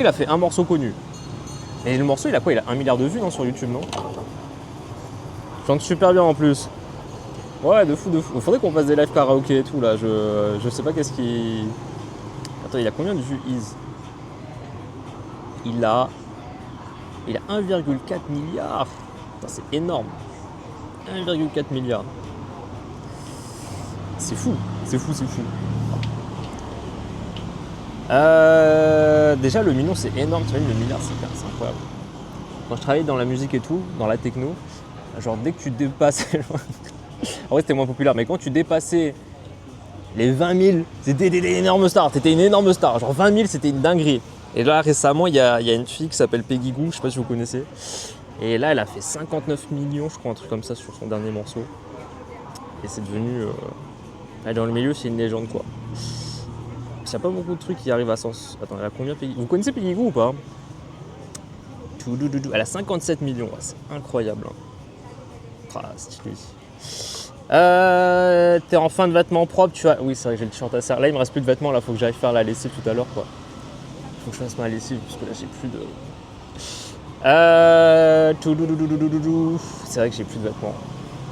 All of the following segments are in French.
Il a fait un morceau connu. Et le morceau, il a quoi? Il a 1 milliard de vues, non, sur YouTube, non? Il chante super bien en plus. Ouais, de fou, de fou. Il faudrait qu'on fasse des live karaoké et tout, là. Je sais pas qu'est-ce qui... Attends, il a combien de vues, Iz? Il a 1,4 milliard. C'est énorme. 1,4 milliard. C'est fou, c'est fou, c'est fou. Déjà, le million, c'est énorme. Tu vois, le milliard, c'est incroyable. Quand je travaillais dans la musique et tout, dans la techno, genre dès que tu dépasses... en vrai, c'était moins populaire, mais quand tu dépassais les 20 000, c'était des énormes stars. T'étais une énorme star. Genre 20 000, c'était une dinguerie. Et là, récemment, il y a une fille qui s'appelle Peggy Gou, je sais pas si vous connaissez. Et là, elle a fait 59 millions, je crois, un truc comme ça sur son dernier morceau. Et c'est devenu... dans le milieu, c'est une légende, quoi. Il n'y a pas beaucoup de trucs qui arrivent à sens. Attends, elle a combien Peggy? Vous connaissez Peggy Gou ou pas? Elle a 57 millions, ouais, c'est incroyable. Hein. Ah, stylé. T'es en fin de vêtements propres, tu as... Oui, c'est vrai que j'ai le t-shirt à serre. Là, il me reste plus de vêtements, là, faut que j'aille faire la lessive tout à l'heure, quoi. Faut que je fasse ma lessive, parce que là, j'ai plus de... C'est vrai que j'ai plus de vêtements.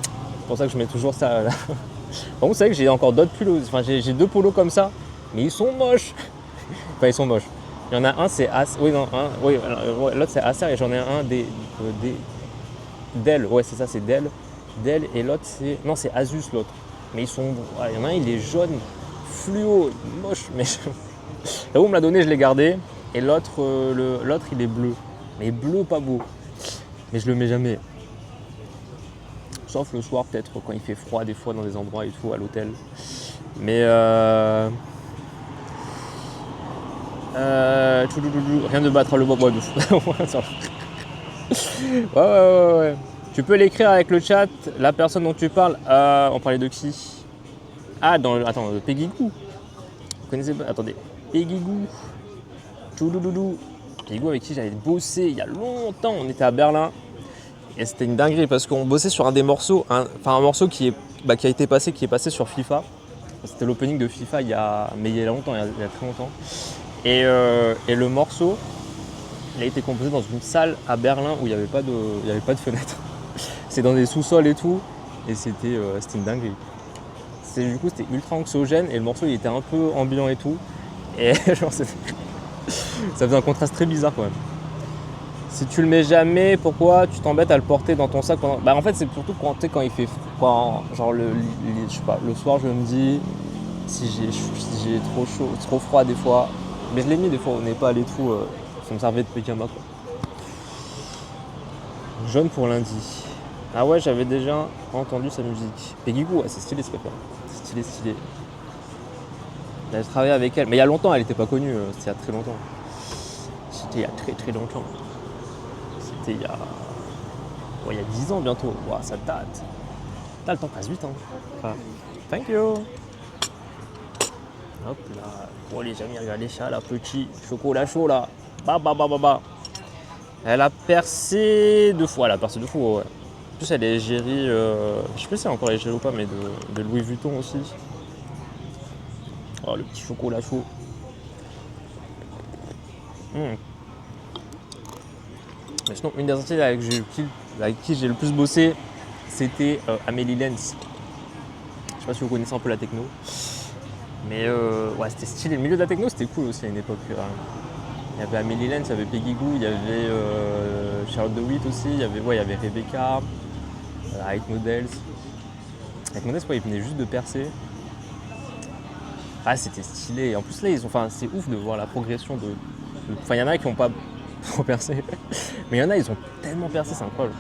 C'est pour ça que je mets toujours ça, là. Par contre, c'est vrai que j'ai encore d'autres polos. Enfin, j'ai 2 polos comme ça, mais ils sont moches. Enfin, ils sont moches. Il y en a un, c'est Acer. Oui, non, l'autre, c'est Acer et j'en ai un Dell. Ouais, c'est ça, c'est Dell. Dell et l'autre, c'est... Non, c'est Asus, l'autre. Mais ils sont... Il y en a un, il est jaune, fluo, moche. Mais là où on me l'a donné, je l'ai gardé. Et l'autre, il est bleu. Mais bleu, pas beau. Mais je le mets jamais. Sauf le soir, peut-être, quand il fait froid, des fois, dans des endroits et tout, à l'hôtel. Mais rien de battre le bois de fou. Ouais. Tu peux l'écrire avec le chat, la personne dont tu parles. On parlait de qui? Ah, attends, Peggy Gou. Vous connaissez pas? Attendez. Peggy Gou. Peggy Gou avec qui j'avais bossé il y a longtemps. On était à Berlin. Et c'était une dinguerie parce qu'on bossait sur un des morceaux. Un morceau qui est passé sur FIFA. C'était l'opening de FIFA il y a longtemps, il y a très longtemps. Et le morceau, il a été composé dans une salle à Berlin où il n'y avait pas de fenêtre. C'est dans des sous-sols et tout, et c'était une dinguerie. Du coup, c'était ultra anxiogène et le morceau il était un peu ambiant et tout. Et genre, ça faisait un contraste très bizarre quand même. Si tu le mets jamais, pourquoi tu t'embêtes à le porter dans ton sac pendant... en fait, c'est surtout quand il fait froid. Genre, je sais pas, le soir, je me dis, si j'ai trop chaud, trop froid des fois. Mais je l'ai mis des fois au Népal et tout, ça me servait de pyjama, quoi. Jaune pour lundi. Ah ouais, j'avais déjà entendu sa musique. Peggy Gou, ouais, c'est stylé ce qu'elle fait. C'est stylé. J'avais travaillé avec elle, mais il y a longtemps, elle n'était pas connue, c'était il y a très longtemps. C'était il y a très très longtemps. C'était il y a 10 ans bientôt. Wow, ça date. Là, le temps passe vite. Hein. Enfin, thank you. Hop là. Bon, les amis, regardez ça, là, petit chocolat chaud là. Bah. Elle a percé 2 fois. Ouais. En plus, elle est égérie. Je sais pas si elle est encore égérie ou pas, mais de Louis Vuitton aussi. Oh, le petit chocolat chaud. Mais sinon, une des artistes avec qui j'ai le plus bossé, c'était Amélie Lenz. Je sais pas si vous connaissez un peu la techno. Mais ouais, c'était stylé. Le milieu de la techno, c'était cool aussi à une époque. Il y avait Amélie Lenz, il y avait Peggy Gou, il y avait Charlotte DeWitt aussi, il y avait Rebecca, Hype Models. Hype Models, ouais, ils venaient juste de percer. Ah, c'était stylé. En plus, là, c'est ouf de voir la progression de... Enfin, il y en a qui n'ont pas trop percé. Mais il y en a, ils ont tellement percé, c'est incroyable.